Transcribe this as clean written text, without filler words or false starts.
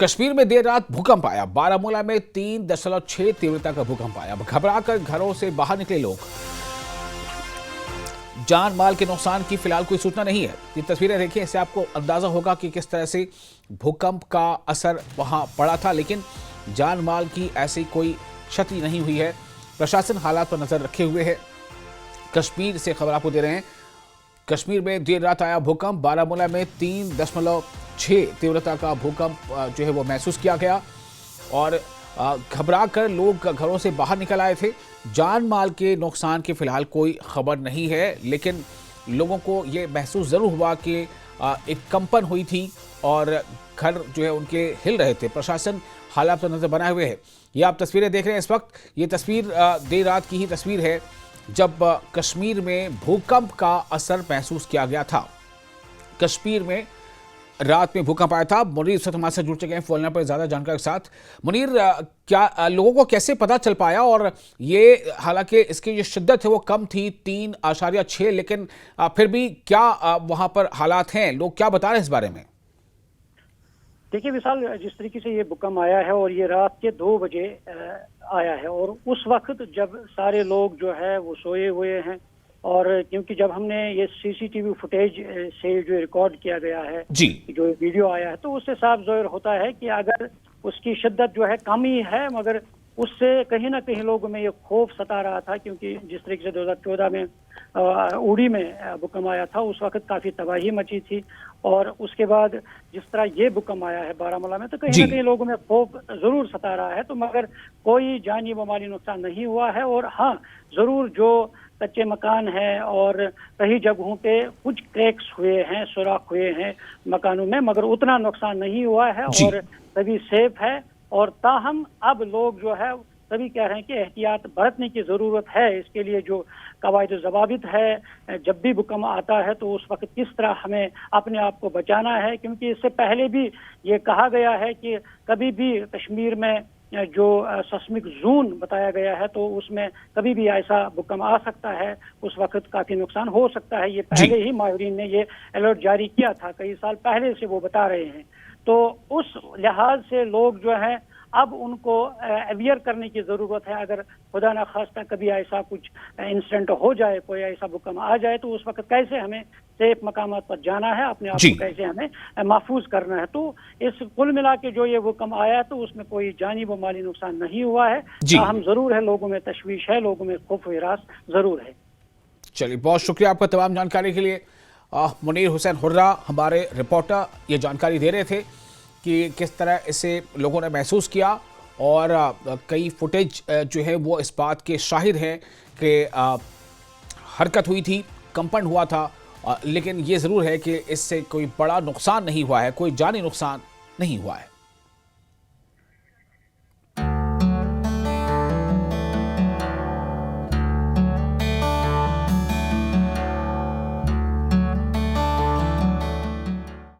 कश्मीर में देर रात भूकंप आया। बारामूला में 3.6 तीव्रता का भूकंप आया। घबराकर घरों से बाहर निकले लोग। जान माल के नुकसान की फिलहाल कोई सूचना नहीं है। ये तस्वीरें देखिए, इससे आपको अंदाजा होगा कि किस तरह से भूकंप का असर वहां पड़ा था, लेकिन जान माल की ऐसी कोई क्षति नहीं हुई है। प्रशासन हालात पर नजर रखे हुए है। कश्मीर से खबर आपको दे रहे हैं। कश्मीर में देर रात आया भूकंप। बारामूला में 3.6 तीव्रता का भूकंप जो है वो महसूस किया गया और घबरा कर लोग घरों से बाहर निकल आए थे। जान माल के नुकसान की फिलहाल कोई खबर नहीं है, लेकिन लोगों को ये महसूस ज़रूर हुआ कि एक कंपन हुई थी और घर जो है उनके हिल रहे थे। प्रशासन हालात पर नजर बनाए हुए है। ये आप तस्वीरें देख रहे हैं इस वक्त। ये तस्वीर देर रात की ही तस्वीर है जब कश्मीर में भूकंप का असर महसूस किया गया था। कश्मीर में रात में भूकंप आया था। मुनीर इस वक्त हमारे साथ जुड़ चुके हैं फोन लाइन पर ज्यादा जानकारी के साथ। मुनीर, क्या लोगों को कैसे पता चल पाया? और ये हालांकि इसकी जो शिद्दत है वो कम थी 3.6, लेकिन फिर भी क्या वहां पर हालात हैं? लोग क्या बता रहे हैं इस बारे में? देखिए विशाल, जिस तरीके से ये भूकंप आया है और ये रात के 2 बजे आया है और उस वक्त जब सारे लोग जो है वो सोए हुए हैं, और क्योंकि जब हमने ये सीसीटीवी फुटेज से जो रिकॉर्ड किया गया है जी, जो वीडियो आया है, तो उससे साफ ज़ाहिर होता है कि अगर उसकी शिद्दत जो है कम ही है, मगर उससे कहीं ना कहीं लोगों में ये खौफ सता रहा था। क्योंकि जिस तरीके से 2014 में उड़ी में भूकंप आया था, उस वक्त काफ़ी तबाही मची थी, और उसके बाद जिस तरह ये भूकंप आया है बारामूला में, तो कहीं ना कहीं लोगों में खौफ ज़रूर सता रहा है। तो मगर कोई जानी व माली नुकसान नहीं हुआ है। और हाँ, ज़रूर जो कच्चे मकान हैं और कई जगहों पे कुछ क्रैक्स हुए हैं, सुराख हुए हैं मकानों में, मगर उतना नुकसान नहीं हुआ है और सभी सेफ है। और ताहम अब लोग जो है सभी कह रहे हैं कि एहतियात बरतने की ज़रूरत है। इसके लिए जो कवायद ज़वाबित है, जब भी भूकंप आता है तो उस वक्त किस तरह हमें अपने आप को बचाना है, क्योंकि इससे पहले भी ये कहा गया है कि कभी भी कश्मीर में जो सेस्मिक जोन बताया गया है तो उसमें कभी भी ऐसा भूकंप आ सकता है, उस वक्त काफ़ी नुकसान हो सकता है। ये पहले ही माहिरीन ने ये अलर्ट जारी किया था, कई साल पहले से वो बता रहे हैं। तो उस लिहाज से लोग जो हैं अब उनको अवेयर करने की ज़रूरत है। अगर खुदा न खास्ता कभी ऐसा कुछ इंसिडेंट हो जाए, कोई ऐसा भूकंप आ जाए, तो उस वक्त कैसे हमें सेफ मकामात पर जाना है, अपने आप को कैसे हमें महफूज करना है। तो इस कुल मिला के जो ये भूकंप आया है तो उसमें कोई जानी व माली नुकसान नहीं हुआ है। हम ज़रूर है, लोगों में तशवीश है, लोगों में खौफ हिरास ज़रूर है। चलिए, बहुत शुक्रिया आपका तमाम जानकारी के लिए। मुनीर हुसैन हुर्रा हमारे रिपोर्टर ये जानकारी दे रहे थे कि किस तरह इसे लोगों ने महसूस किया, और कई फुटेज जो है वो इस बात के शाहिद हैं कि हरकत हुई थी, कंपन हुआ था, लेकिन ये ज़रूर है कि इससे कोई बड़ा नुकसान नहीं हुआ है, कोई जानी नुकसान नहीं हुआ है।